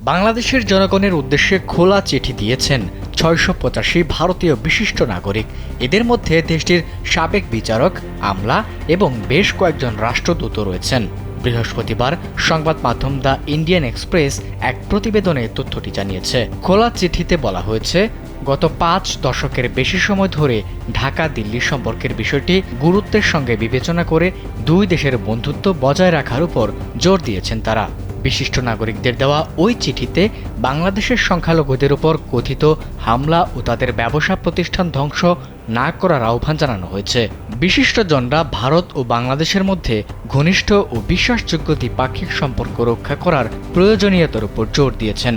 বাংলাদেশের জনগণের উদ্দেশ্যে খোলা চিঠি দিয়েছেন ৬৮৫ ভারতীয় বিশিষ্ট নাগরিক। এদের মধ্যে দেশটির সাবেক বিচারক, আমলা এবং বেশ কয়েকজন রাষ্ট্রদূত রয়েছেন। বৃহস্পতিবার সংবাদ মাধ্যম দ্য ইন্ডিয়ান এক্সপ্রেস এক প্রতিবেদনে তথ্যটি জানিয়েছে। খোলা চিঠিতে বলা হয়েছে, গত ৫ দশকের বেশি সময় ধরে ঢাকা দিল্লি সম্পর্কের বিষয়টি গুরুত্বের সঙ্গে বিবেচনা করে দুই দেশের বন্ধুত্ব বজায় রাখার উপর জোর দিয়েছেন তারা। বিশিষ্ট নাগরিকদের দেওয়া ওই চিঠিতে বাংলাদেশের সংখ্যালঘুদের উপর কথিত হামলা ও তাদের ব্যবসা প্রতিষ্ঠান ধ্বংস না করার আহ্বান জানানো হয়েছে। বিশিষ্টজনরা ভারত ও বাংলাদেশের মধ্যে ঘনিষ্ঠ ও বিশ্বাসযোগ্য দ্বিপাক্ষিক সম্পর্ক রক্ষা করার প্রয়োজনীয়তার উপর জোর দিয়েছেন।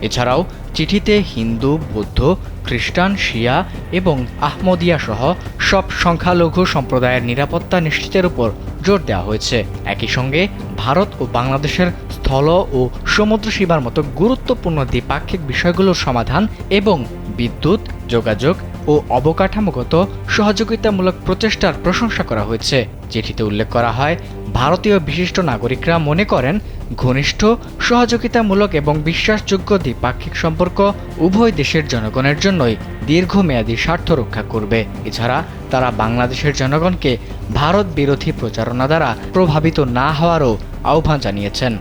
এছাড়াও চিঠিতে হিন্দু, বৌদ্ধ, খ্রিস্টান, শিয়া এবং আহমদিয়া সহ সব সংখ্যালঘু সম্প্রদায়ের নিরাপত্তা নিশ্চিতের উপর জোর দেওয়া হয়েছে। একই সঙ্গে ভারত ও বাংলাদেশের স্থল ও সমুদ্র সীমার মতো গুরুত্বপূর্ণ দ্বিপাক্ষিক বিষয়গুলোর সমাধান এবং বিদ্যুৎ, যোগাযোগ ও অবকাঠামোগত সহযোগিতামূলক প্রচেষ্টার প্রশংসা করা হয়েছে। চিঠিতে উল্লেখ করা হয়, ভারতীয় বিশিষ্ট নাগরিকরা মনে করেন ঘনিষ্ঠ, সহযোগিতামূলক এবং বিশ্বাসযোগ্য দ্বিপাক্ষিক সম্পর্ক উভয় দেশের জনগণের জন্যই দীর্ঘমেয়াদী স্বার্থ রক্ষা করবে। এছাড়া তারা বাংলাদেশের জনগণকে ভারত বিরোধী প্রচারণা দ্বারা প্রভাবিত না হওয়ারও আহ্বান জানিয়েছেন।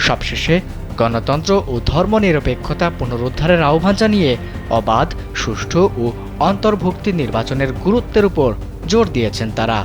সবশেষে গণতন্ত্র ও ধর্মনিরপেক্ষতা পুনরুদ্ধারের আহ্বান জানিয়ে অবাধ, সুষ্ঠু ও অন্তর্ভুক্তি নির্বাচনের গুরুত্বের উপর জোর দিয়েছেন তারা।